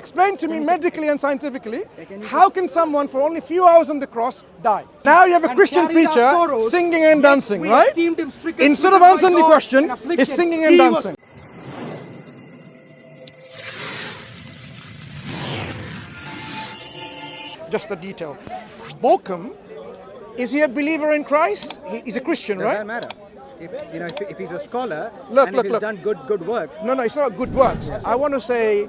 explain to me medically and scientifically, how can someone for only a few hours on the cross die? Now you have a Christian preacher singing and dancing, right? Instead of answering the question, he's singing and dancing. Just a detail. Bokum, is he a believer in Christ? He's a Christian, right? Doesn't matter. If he's a scholar Look, and he's done good work. No, it's not good works. I want to say,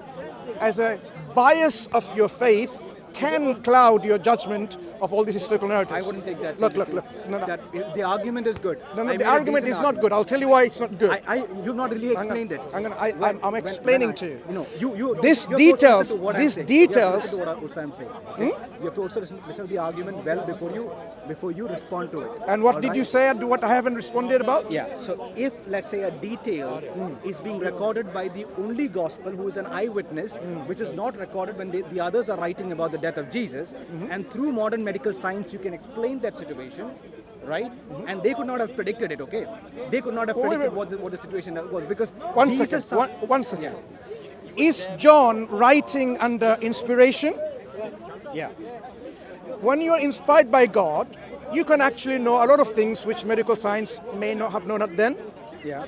as a bias of your faith can cloud your judgment of all these historical narratives. I wouldn't take that. Look. No. The argument is good. No, the argument is not good. I'll tell you why it's not good. You've not really explained it. I'm explaining to you. You This have details. to These listen details. to what I'm saying. Okay? You have to also listen to the argument well before you respond to it. And what did you say? What I haven't responded about? Yeah. So if, let's say, a detail is being recorded by the only gospel who is an eyewitness, which is not recorded when the others are writing about the death of Jesus, and through modern medical science you can explain that situation, right? And they could not have predicted it, okay? They could not have predicted what the situation was, because One second. Yeah. Is John writing under inspiration? Yeah. When you are inspired by God, you can actually know a lot of things which medical science may not have known then. Yeah.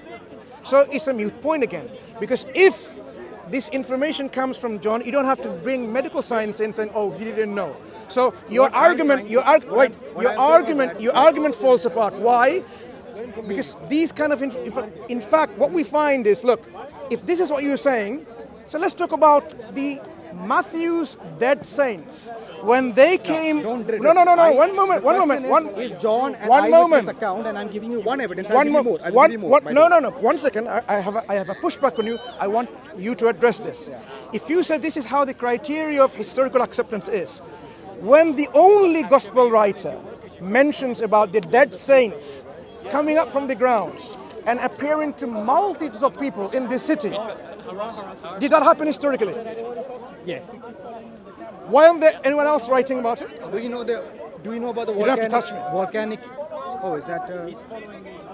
So it's a moot point again. Because if this information comes from John, you don't have to bring medical science in saying, "Oh, he didn't know." So your argument falls apart. Why? Because these kind of in fact, what we find is, look, if this is what you're saying, so let's talk about the Matthew's dead saints when they came. No. One moment. Is John an one moment. account, and I'm giving you one evidence. No. 1 second. I have a pushback on you. I want you to address this. Yeah. If you said this is how the criteria of historical acceptance is, when the only gospel writer mentions about the dead saints coming up from the grounds and appearing to multitudes of people in this city, did that happen historically? Yes. Why aren't there anyone else writing about it? Do you know about the volcanic? You don't have to touch me. Volcanic. Oh, is that?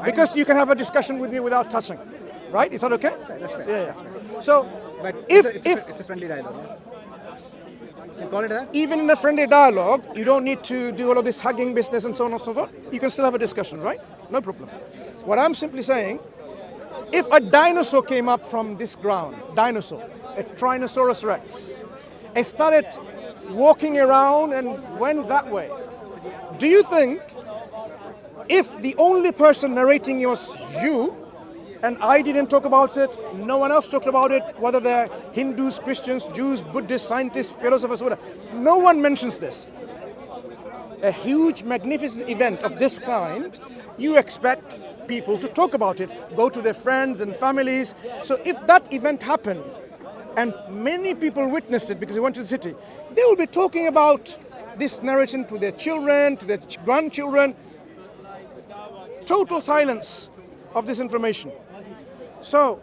Because you can have a discussion with me without touching, right? Is that okay? That's fair. Yeah. That's fair. So, but if it's a friendly dialogue. Yeah? You call it that? Even in a friendly dialogue, you don't need to do all of this hugging business and so on and so forth. You can still have a discussion, right? No problem. What I'm simply saying, if a dinosaur came up from this ground, a Tyrannosaurus Rex, and started walking around and went that way, do you think if the only person narrating was you, and I didn't talk about it, no one else talked about it, whether they're Hindus, Christians, Jews, Buddhists, scientists, philosophers, whatever, no one mentions this. A huge, magnificent event of this kind, you expect people to talk about it, go to their friends and families. So if that event happened and many people witnessed it because they went to the city, they will be talking about this narration to their children, to their grandchildren. Total silence of this information. So,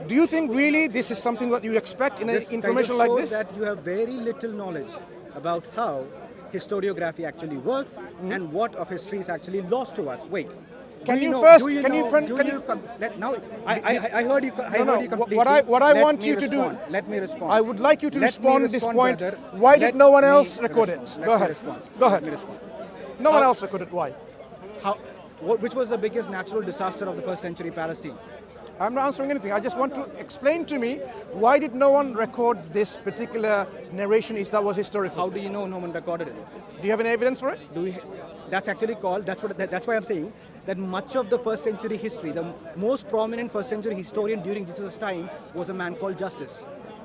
do you think really this is something that you expect in information like this? That you have very little knowledge about how historiography actually works and what of history is actually lost to us. Wait. I heard you. What I want you to do. Let me respond. I would like you to respond to this point. Why did no one else record it? Go ahead. No one else recorded. Why? Which was the biggest natural disaster of the first century Palestine? I'm not answering anything. I just want to explain to me why did no one record this particular narration that was historical? How do you know no one recorded it? Do you have any evidence for it? That's actually called. That's why I'm saying that much of the first century history, the most prominent first century historian during Jesus' time was a man called Justus.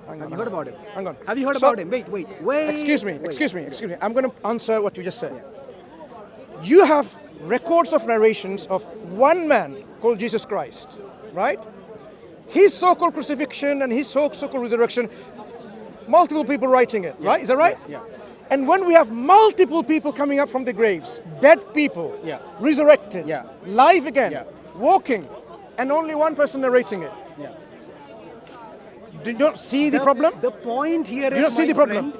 Have you heard about him? Hang on. Have you heard about him? Wait. Excuse me. I'm going to answer what you just said. Yeah. You have records of narrations of one man called Jesus Christ, right? His so-called crucifixion and his so-called resurrection, multiple people writing it, right? Is that right? Yeah. And when we have multiple people coming up from the graves, dead people, resurrected, live again, walking, and only one person narrating it. Yeah. Do you not see the problem? The point here is, my friend,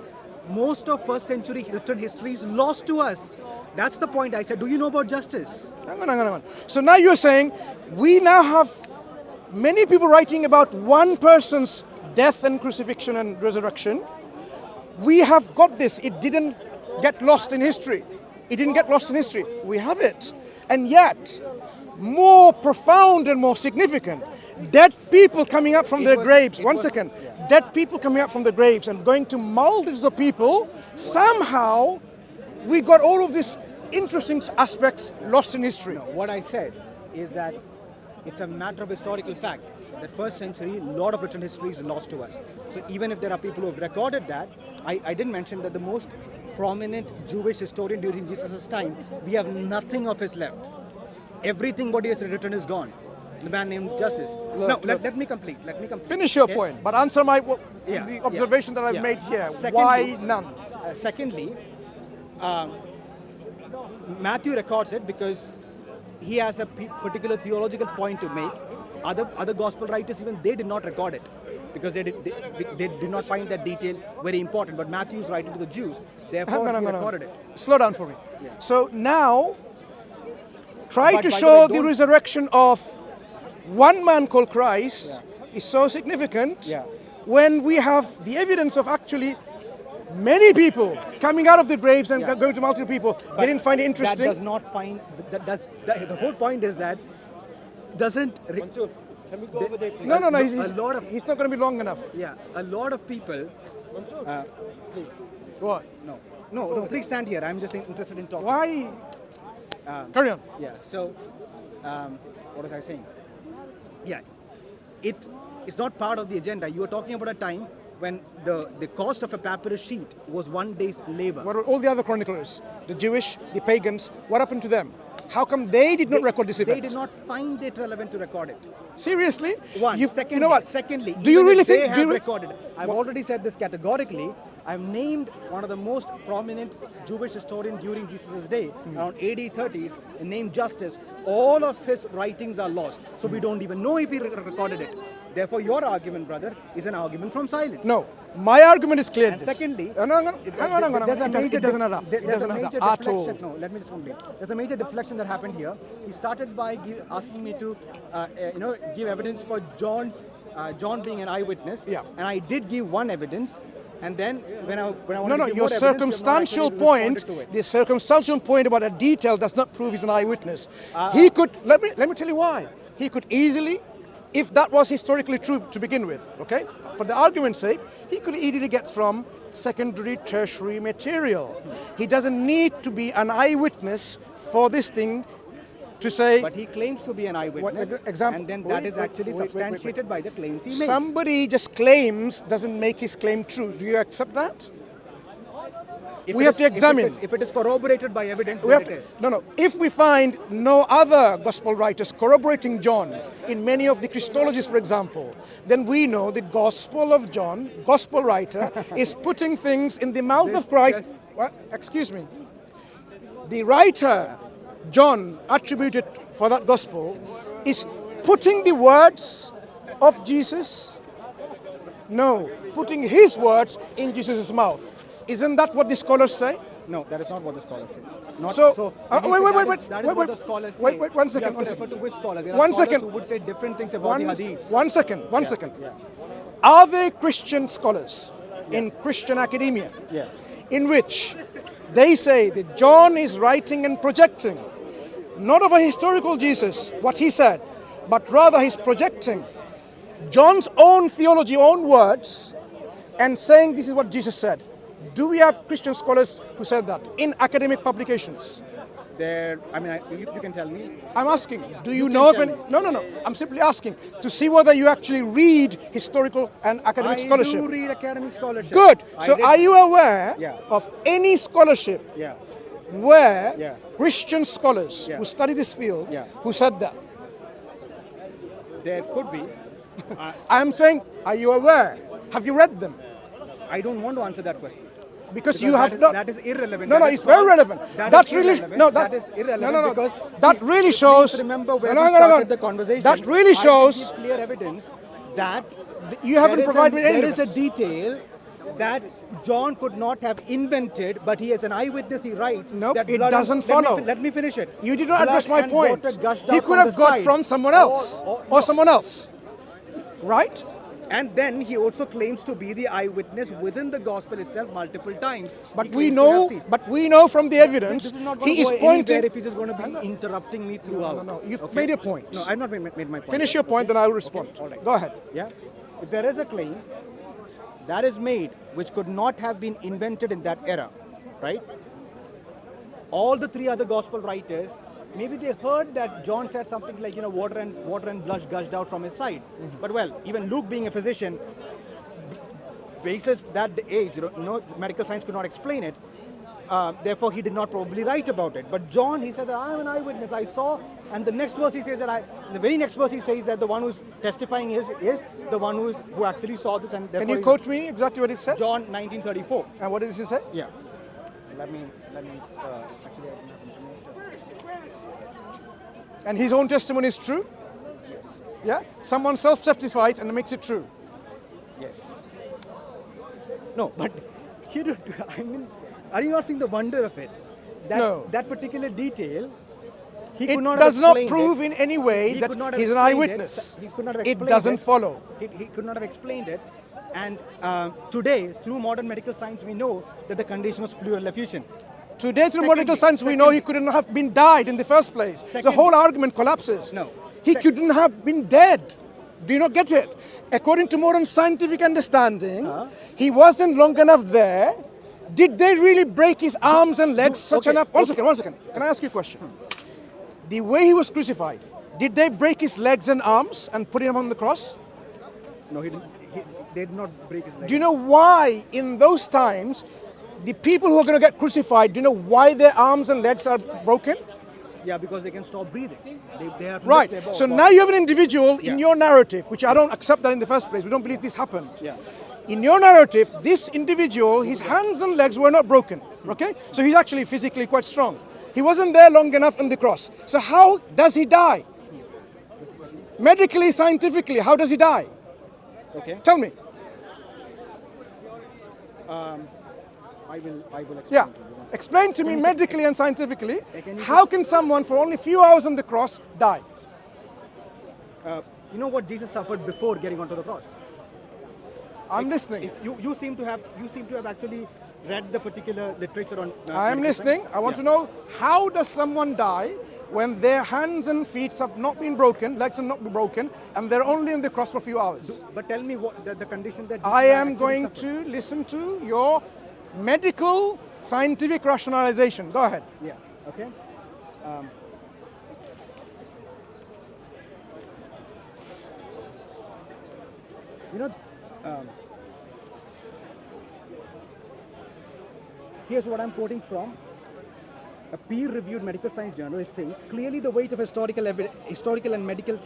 most of first century written history is lost to us. That's the point I said. Do you know about Justus? Hang on. So now you're saying we now have many people writing about one person's death and crucifixion and resurrection. We have got this. It didn't get lost in history. It didn't get lost in history. We have it. And yet, more profound and more significant, dead people coming up from their graves. One second. Dead people coming up from the graves and going to multitudes of people. Somehow, we got all of these interesting aspects lost in history. No, what I said is that it's a matter of historical fact. That first century, a lot of written history is lost to us. So even if there are people who have recorded that, I didn't mention that the most prominent Jewish historian during Jesus' time, we have nothing of his left. Everything what he has written is gone. The man named Justice. Let me complete. Finish your point, but answer the observation that I've made here. Secondly, why none? Secondly, Matthew records it because he has a particular theological point to make. Other gospel writers, even they did not record it because they did not find that detail very important. But Matthew is writing to the Jews, therefore he recorded it. Slow down for me. Yeah. So now, try to show the resurrection of one man called Christ is so significant when we have the evidence of actually many people coming out of the graves and going to multiple people. They didn't find it interesting. That does not find. The whole point is that doesn't. Mansur, can we go over there, please? No. He's not going to be long enough. Yeah, a lot of people. Mansur, please. What? No. Please stand here. I'm just interested in talking. Why? Carry on. Yeah. So, what was I saying? Yeah, it is not part of the agenda. You are talking about a time when the cost of a papyrus sheet was 1 day's labor. What are all the other chroniclers? The Jewish, the pagans, what happened to them? How come they did not record this event? They did not find it relevant to record it. Seriously? Secondly, you know what? Secondly, do you really think they have recorded? I've already said this categorically. I've named one of the most prominent Jewish historian during Jesus' day, around AD 30s, named Justice. All of his writings are lost, so we don't even know if he recorded it. Therefore, your argument, brother, is an argument from silence. No, my argument is clear. And secondly, it doesn't add up. It doesn't add up at all. No, let me just complete. There's a major deflection that happened here. He started by asking me to, give evidence for John being an eyewitness. Yeah. And I did give one evidence. And then when I wanted to give your more circumstantial evidence, you have not point, actually responded to it. the circumstantial point about a detail does not prove he's an eyewitness. He could, let me tell you why. He could easily, if that was historically true to begin with, okay, for the argument's sake, he could easily get from secondary, tertiary material. He doesn't need to be an eyewitness for this thing to say. But he claims to be an eyewitness, and then that is actually substantiated by the claims he makes. Somebody just claims doesn't make his claim true. Do you accept that? We have to examine. If it is corroborated by evidence, we have to, no. If we find no other gospel writers corroborating John in many of the Christologies, for example, then we know the Gospel of John, gospel writer, is putting things in the mouth of Christ. What? Excuse me. The writer, John, attributed for that gospel, is putting the words of Jesus, putting his words in Jesus' mouth. Isn't that what the scholars say? No, that is not what the scholars say. Wait, That is what the scholars say. Wait, 1 second. You have to refer to which scholars? There are One scholars second. who would say different things about the hadiths. 1 second. Yeah. Are there Christian scholars in Christian academia in which they say that John is writing and projecting not of a historical Jesus, what he said, but rather he's projecting John's own theology, own words, and saying this is what Jesus said? Do we have Christian scholars who said that in academic publications? You can tell me. I'm asking, do you know of any? No. I'm simply asking to see whether you actually read historical and academic scholarship. I do read academic scholarship. Good. So are you aware Yeah. of any scholarship Yeah. where Yeah. Christian scholars who study this field who said that? There could be. I'm saying, are you aware? Have you read them? I don't want to answer that question. Because you have not. That is irrelevant. No, it's very relevant. That really that is irrelevant because that really shows. Remember where we started the conversation. That really shows. I give clear evidence that you haven't provided me any. There is a detail that John could not have invented, but he is an eyewitness. He writes. No, that it doesn't follow. Let me finish it. You did not address my point. He He could have got from someone else or someone else, right? And then he also claims to be the eyewitness within the gospel itself multiple times. But He we claims to have know, seen. but we know from the evidence, This is not going he to is go anywhere pointing. if you're just going to be interrupting me throughout. No. You've made your point. No, I've not made my point. Finish your point, then I will respond. All right. Go ahead. Yeah. If there is a claim that is made which could not have been invented in that era, right? All the three other gospel writers, maybe they heard that John said something like, water and blood gushed out from his side. But well, even Luke being a physician, basis that age, medical science could not explain it. Therefore, he did not probably write about it. But John, he said that I'm an eyewitness. I saw, and the next verse he says that the very next verse he says that the one who's testifying is the one who actually saw this. And Can you quote me exactly what it says? John 19:34. And what does he say? Yeah. Let me actually. And his own testimony is true? Yes. Yeah? Someone self-testifies and makes it true. Yes. No, but are you not seeing the wonder of it? No. That particular detail, he It could not does have not explained prove it. in any way He that could not have he's an explained eyewitness. He could not have It explained doesn't it. follow. He could not have explained it. And today, through modern medical science, we know that the condition was pleural effusion. Today, through medical science, we know he couldn't have been died in the first place. The whole argument collapses. No. He couldn't have been dead. Do you not get it? According to modern scientific understanding, he wasn't long enough there. Did they really break his arms and legs such enough? One second. Can I ask you a question? The way he was crucified, did they break his legs and arms and put him on the cross? No, he didn't. They did not break his leg. Do you know why in those times, the people who are going to get crucified, do you know why their arms and legs are broken? Yeah, because they can stop breathing. They have to Right. lift their So body. now you have an individual in Yeah. your narrative, which I don't accept that in the first place. We don't believe this happened. Yeah. In your narrative, this individual, his hands and legs were not broken. Okay? So he's actually physically quite strong. He wasn't there long enough on the cross. So how does he die? Medically, scientifically, how does he die? Okay. Tell me. I will explain Yeah. to you. Explain to me medically and scientifically, Can you how can someone for only a few hours on the cross die? You know what Jesus suffered before getting onto the cross? I'm listening. If you seem to have actually read the particular literature on. I am medical listening. science. I want Yeah. to know, how does someone die when their hands and feet have not been broken, legs have not been broken, and they're only on the cross for a few hours? But tell me what the condition that I Jesus am actually going suffered. to listen to your medical, scientific rationalization. Go ahead. Yeah. Okay. Here's what I'm quoting from a peer-reviewed medical science journal. It says, clearly the weight of historical and medical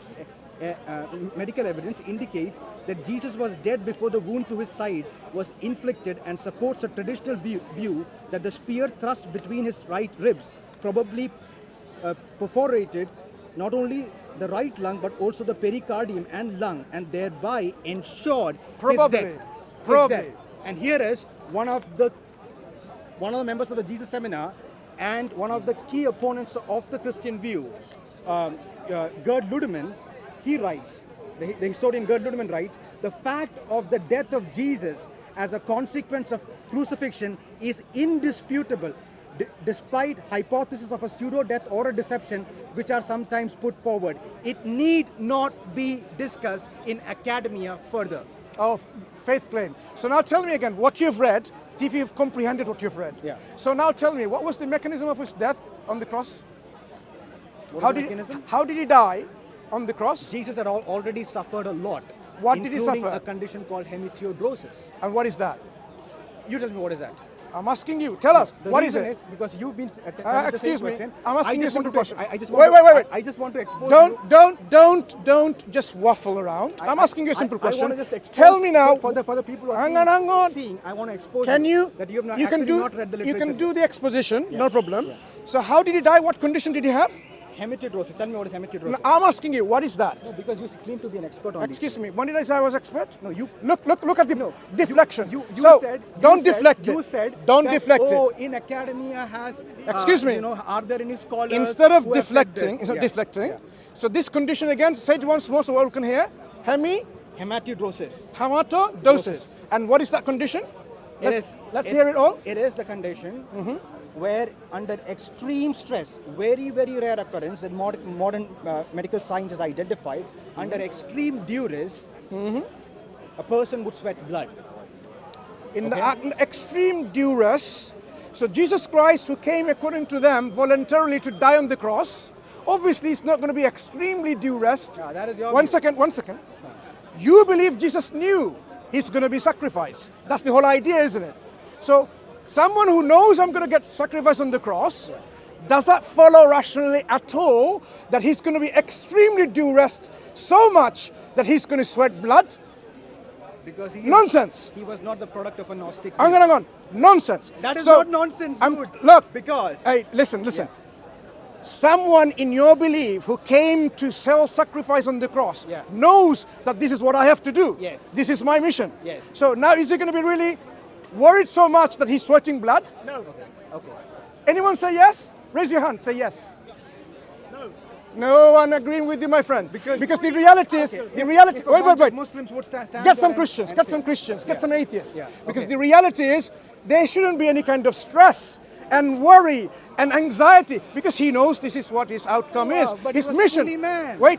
evidence indicates that Jesus was dead before the wound to his side was inflicted, and supports a traditional view that the spear thrust between his right ribs probably perforated not only the right lung but also the pericardium and lung, and thereby ensured Probably. his death. Probably. His death. And here is one of the members of the Jesus Seminar and one of the key opponents of the Christian view, Gerd Ludemann. He writes, the historian Gerd Ludemann writes, the fact of the death of Jesus as a consequence of crucifixion is indisputable, despite hypotheses of a pseudo-death or a deception which are sometimes put forward. It need not be discussed in academia further. Oh, faith claim. So now tell me again what you've read. See if you've comprehended what you've read. Yeah. So now tell me, what was the mechanism of his death on the cross? What is the mechanism? How did he die on the cross? Jesus had already suffered a lot. What did he including suffer? a condition called hemiptyodrosis. And what is that? You tell me what is that? I'm asking you. Tell us. The What is reason it? because you've been Excuse me. question. I'm asking you a just want simple to- question. I just Wait, want to- wait. I just want to expose you. Don't just waffle around. I'm asking you a simple I question. want to just expose Tell me now. for the people who are Hang on. seeing, I want to expose Can you? that you have not, you can actually do. not read the You literature. can do the exposition. Yeah. No problem. Yeah. So how did he die? What condition did he have? Hemiptyodrosis. Tell me what is hemiptyodrosis. No, I'm asking you. What is that? No, because you claim to be an expert on Excuse me. When did I say I was expert? No, you- look at the No, deflection. You so said, don't you deflect said, it. You said Don't that, deflect oh, it. in academia has. Excuse me. Are there any scholars? Instead of who have said deflecting, this? instead of Yeah. deflecting. Yeah. So this condition again. Say it once more so all can hear. Hematidrosis. Hematidrosis. And what is that condition? Let's hear it all. It is the condition where under extreme stress, very, very rare occurrence that modern medical science has identified, under extreme duress, a person would sweat blood. In the extreme duress, so Jesus Christ, who came according to them voluntarily to die on the cross, obviously it's not going to be extremely duressed. That is your One view. second. You believe Jesus knew he's going to be sacrificed. That's the whole idea, isn't it? So someone who knows I'm going to get sacrificed on the cross, does that follow rationally at all that he's going to be extremely duressed so much that he's going to sweat blood? Because Nonsense. He was not the product of a Gnostic. Hang on. Nonsense. That is not nonsense, dude. Look. Because. Hey, listen. Someone in your belief who came to self-sacrifice on the cross knows that this is what I have to do. Yes. This is my mission. Yes. So now is he going to be really worried so much that he's sweating blood? No. Okay. Anyone say yes? Raise your hand. Say yes. No one agreeing with you, my friend. Because the reality is, wait. Muslims would stand Get some Christians, get some atheists. Yeah, Because okay. the reality is, there shouldn't be any kind of stress and worry and anxiety because he knows this is what his outcome is. But His he was mission. fully man. Wait.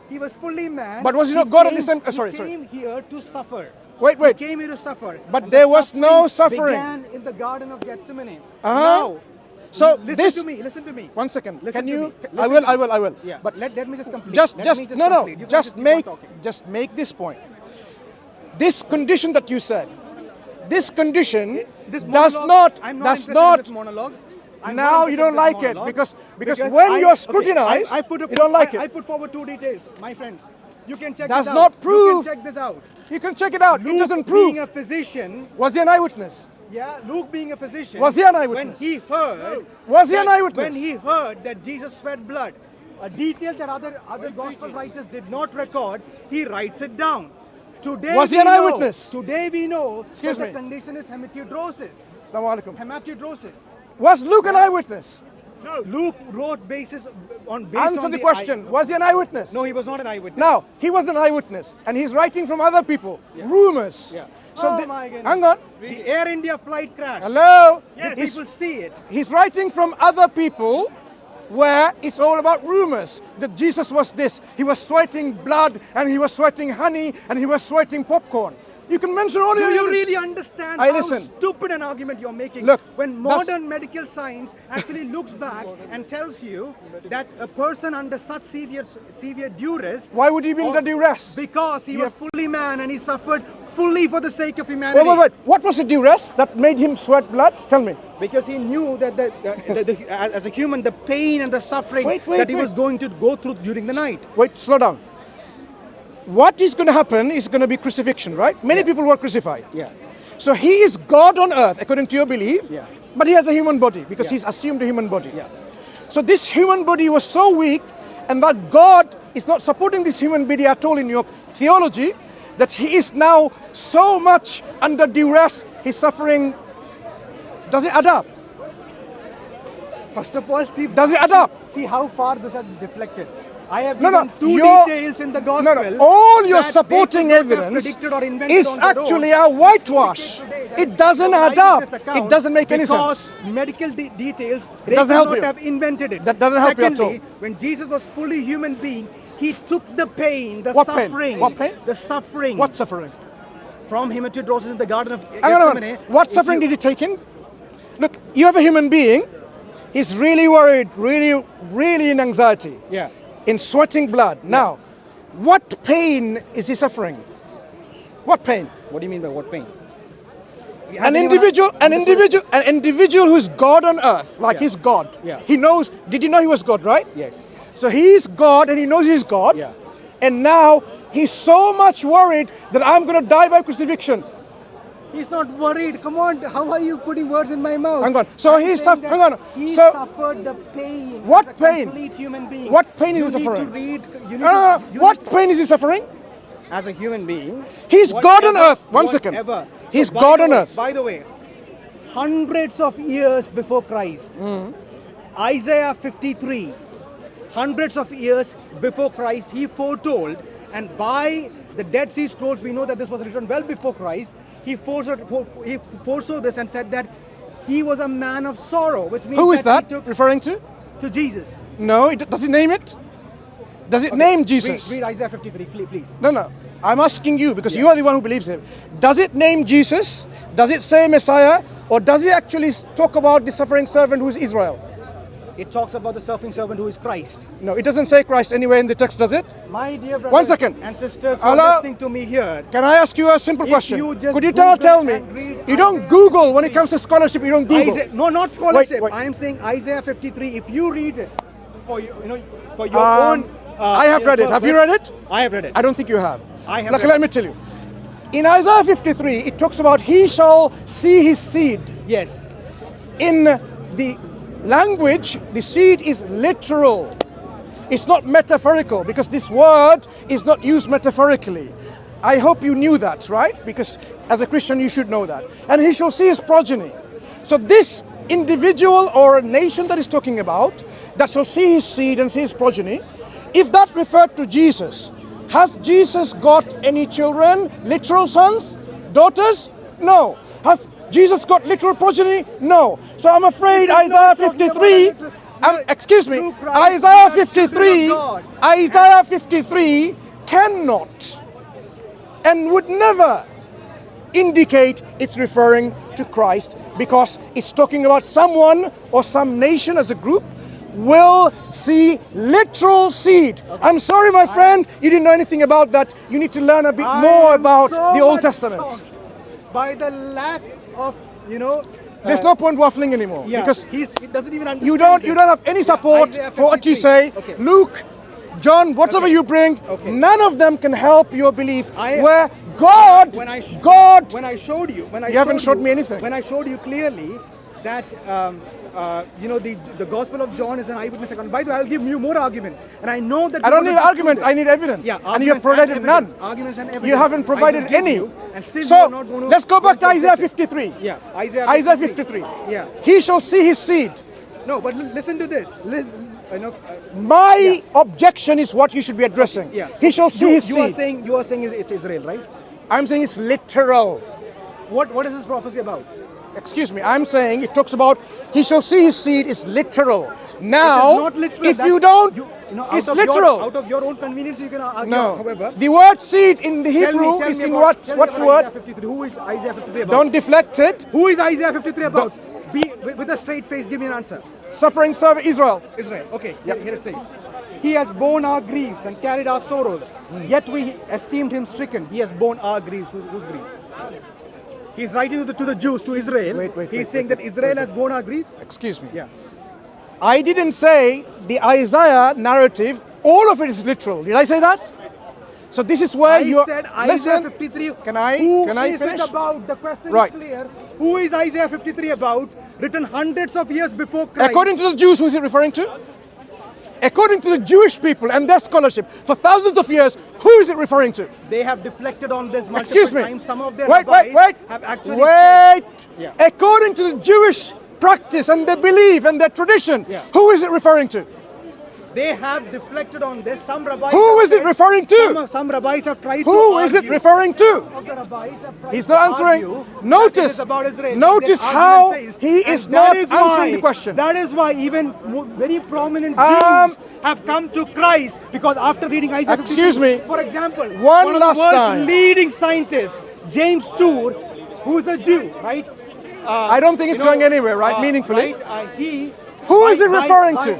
He was fully man. But was he not God at the same? He Sorry. came here to suffer. Wait. He came here to suffer. But And there the was no suffering. Began in the Garden of Gethsemane. Uh-huh. Now, So listen to me. One second. Listen Can to you? me. I will. Yeah. But let me just complete. Just make this point. This condition that you said, this condition This does monologue, not. I'm does interested in not. this monologue. I'm Now not you interested don't in this like it monologue because when I- you're okay, scrutinized, you don't like it. I put forward 2 details, my friends. You can check Does this out. not prove- You can check this out. You can check it out. It doesn't Luke prove. being a physician, Was he an eyewitness? Luke being a physician. Was he an eyewitness? When he heard. Was he an that- eyewitness? When he heard that Jesus sweat blood, a detail that other gospel writers did not record, he writes it down. Today Was he we an know- eyewitness? Today we know Excuse that me. the condition is hematidrosis. Assalamu alaikum. Hematidrosis. Was Luke an eyewitness? No, Luke wrote based Answer on the question. Was he an eyewitness? No, he was not an eyewitness. Now, he was an eyewitness and he's writing from other people, rumors. Yeah. So Oh the- my goodness. hang on. The Air India flight crash. Hello? Yes. He's, People see it. he's writing from other people where it's all about rumors that Jesus was this. He was sweating blood and he was sweating honey and he was sweating popcorn. You can mention all Do your you really understand I how listen. stupid an argument you're making? Look, when that's- modern medical science actually looks back and tells you that a person under such severe duress. Why would he be under duress? Because he was fully man and he suffered fully for the sake of humanity. Wait. What was the duress that made him sweat blood? Tell me. Because he knew that as a human, the pain and the suffering Wait, that he wait. was going to go through during the night. Wait, slow down. What is going to happen is going to be crucifixion, right? Many people were crucified. Yeah. So he is God on earth, according to your belief, Yeah. but he has a human body because he's assumed a human body. So this human body was so weak, and that God is not supporting this human body at all in your theology, that he is now so much under duress, he's suffering. Does it add up? First of all, Does it add up? see how far this has deflected. I have No, given two your- details in the gospel. All your that supporting they could not have evidence predicted or invented is on their actually own. a whitewash. It doesn't add up. It doesn't make any sense. Because medical details, they doesn't could help not you. have invented it. That doesn't help you at Secondly, all. when Jesus was fully human being, he took the pain, the What pain? suffering, What pain? the suffering What suffering? from hematidrosis in the Garden of Hang on. Gethsemane. What suffering did he take in? Look, you have a human being. He's really worried, really in anxiety. Yeah. In sweating blood. Now, what pain is he suffering? What pain? What do you mean by what pain? An individual who's God on earth, like he's God. Yeah. He knows. Did you know he was God, right? Yes. So he's God and he knows he's God. Yeah. And now he's so much worried that I'm going to die by crucifixion. He's not worried. Come on, how are you putting words in my mouth? Hang on. So I'm he's saying hang that on. He So suffered the pain. What as a pain? Complete human being. What pain is you he suffering? Need to read. You need to, what pain is he suffering? As a human being. He's God on earth. One second. Whatever. He's So by God the on way- earth. By the way, hundreds of years before Christ, Isaiah 53, hundreds of years before Christ, he foretold, and by The Dead Sea Scrolls, we know that this was written well before Christ. He foresaw this and said that he was a man of sorrow, which means Who is that he took referring to? to Jesus. No, does it name it? Does it name Jesus? Read Isaiah 53, please. No. I'm asking you because you are the one who believes him. Does it name Jesus? Does it say Messiah? Or does it actually talk about the suffering servant who is Israel? It talks about the suffering servant who is Christ. No, it doesn't say Christ anywhere in the text, does it? My dear brothers 1 second. and sisters who are Allah, listening to me here, can I ask you a simple If question? you just Could you Google tell me? and read You don't Isaiah Google when it comes to scholarship. You don't Google. no, not scholarship. Wait. I am saying Isaiah 53. If you read it for for your own, I have read it. Have you read it? I have read it. I don't think you have. I have Look, read let me tell you. In Isaiah 53, it talks about he shall see his seed. Yes. In the language, the seed is literal. It's not metaphorical because this word is not used metaphorically. I hope you knew that, right? Because as a Christian, you should know that. And he shall see his progeny. So this individual or nation that is talking about, that shall see his seed and see his progeny, if that referred to Jesus, has Jesus got any children, literal sons, daughters? No. Has Jesus got literal progeny? No. So I'm afraid Isaiah 53, excuse me, Isaiah 53 cannot and would never indicate it's referring to Christ because it's talking about someone or some nation as a group will see literal seed. I'm sorry, my friend, you didn't know anything about that. You need to learn a bit more about the Old Testament. By the lack of, There's no point waffling anymore because he doesn't even understand. you don't have any support Isaiah for what you 53. say. Okay. Luke, John, whatever you bring, none of them can help your belief. Where When I showed you, You haven't showed me anything. When I showed you clearly that the Gospel of John is an eyewitness account. By the way, I'll give you more arguments, and I know that I don't need arguments. I need evidence, and you have provided none. Arguments and evidence. You haven't provided I will give any. you, and still you So are not going to let's go back to Isaiah contradict it. 53. Yeah, Isaiah Isaiah 53. Yeah. He shall see his seed. No, but listen to this. My objection is what you should be addressing. Yeah. He shall see his You seed. are saying it's Israel, right? I'm saying it's literal. What is this prophecy about? Excuse me, I'm saying it talks about he shall see his seed is literal. Now, It is not literal. if you don't, it's out literal. Out of your own convenience, you can argue. No, However, the word seed in the Hebrew tell is me in about- what? tell me What's the about word? Isaiah 53. Who is Isaiah 53 about? Don't deflect it. Who is Isaiah 53 about? With a straight face, give me an answer. Suffering servant Israel. Israel. Okay, here it says. He has borne our griefs and carried our sorrows, yet we esteemed him stricken. He has borne our griefs. Whose griefs? He's writing to the Jews, to Israel. He's saying that Israel has borne our griefs. Excuse me. Yeah. I didn't say the Isaiah narrative, all of it is literal. Did I say that? So this is where you said Isaiah listen. 53. Can I Who is finish? it about? The question Right. is clear. Who is Isaiah 53 about? Written hundreds of years before Christ. According to the Jews, who is it referring to? According to the Jewish people and their scholarship, for thousands of years, who is it referring to? They have deflected on this multiple Excuse me. times. Some of their Wait. rabbis have actually Wait. said- Yeah. According to the Jewish practice and their belief and their tradition, Yeah. who is it referring to? They have deflected on this. Some rabbis. Who have is it said- referring to? Some rabbis have tried to Who is it argue. referring to? Of the rabbis have tried He's to not answering. argue Notice. that it is about Israel. Notice Their how argument says- he and is that not is answering why- the question. That is why even very prominent Jews have come to Christ, because after reading Isaiah 53, Excuse me. for example, One of the last world's time. leading scientists, James Tour, who is a Jew, right? I don't think it's going anywhere, right? Meaningfully. He. Who is it referring to?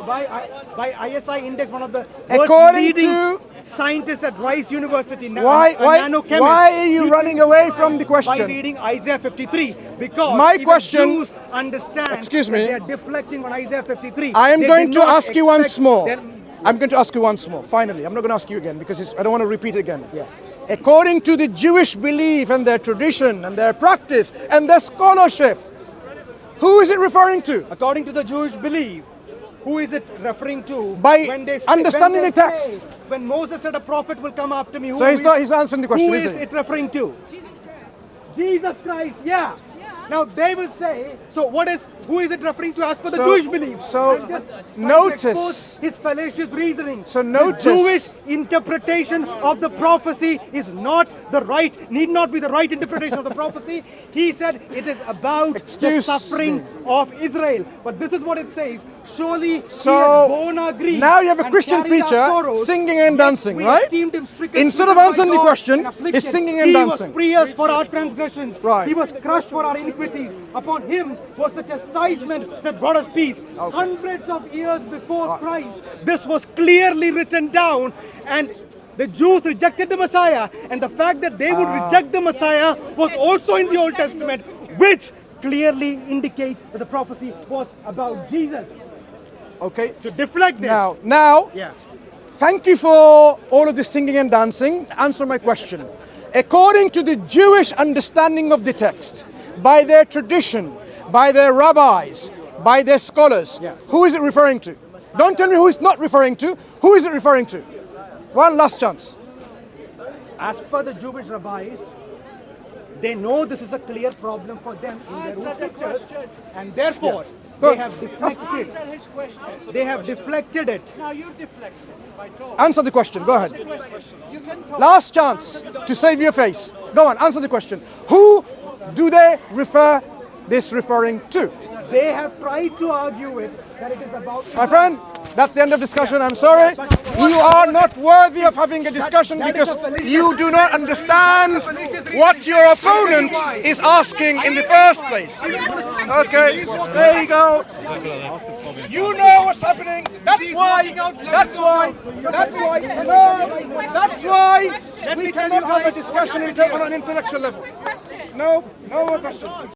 By ISI index, one of the According world's leading to- scientists at Rice University. Why are you running away from the By question? reading Isaiah 53, because My even question- Jews understand Excuse that me. they are deflecting on Isaiah 53. I am They going did to not ask you once expect more. their- I'm going to ask you once more. Finally, I'm not going to ask you again because I don't want to repeat it again. According to the Jewish belief and their tradition and their practice and their scholarship, who is it referring to? According to the Jewish belief, who is it referring to? By when they understanding when the they text. say, when Moses said a prophet will come after me, So he's not answering the question, who is is he? it referring to? Jesus Christ. Jesus Christ, yeah. Yeah. Now they will say, so who is it referring to as per the Jewish belief? So And just trying to notice. expose his fallacious reasoning. So The notice. Jewish interpretation of the prophecy is not the right, need not be the right interpretation of the prophecy. He said it is about the Excuse suffering me. of Israel. But this is what it says. Surely he So has borne our grief now you have a and Christian carried our preacher sorrows, singing and yet dancing, we right? esteemed him stricken, Instead of smitten by answering the God, question, and afflicted. he's singing and He dancing. was pierced for our transgressions. Right. He was crushed for our iniquities. Upon him was the chastisement that brought us peace. Hundreds of years before Christ, this was clearly written down, and the Jews rejected the Messiah, and the fact that they would reject the Messiah was also in the Old Testament, which clearly indicates that the prophecy was about Jesus. Okay. To deflect this. Now, Yeah. thank you for all of this singing and dancing. Answer my question. According to the Jewish understanding of the text, by their tradition, by their rabbis, by their scholars, who is it referring to? Don't tell me who it's not referring to. Who is it referring to? One last chance. As per the Jewish rabbis, they know this is a clear problem for them in their Answer own the scriptures, question. and therefore Go they on. have deflected. Answer his question. They have deflected it. Now you deflected by talking. Answer the question. Go ahead. Answer the question. You can talk. Last chance to save your face. Go on, answer the question. Who do they referring to? They have tried to argue it that it is about. My friend, that's the end of discussion. I'm sorry. You are not worthy of having a discussion because you do not understand what your opponent is asking in the first place. Okay, there you go. You know what's happening. That's why we cannot have a discussion on an intellectual level. No more questions.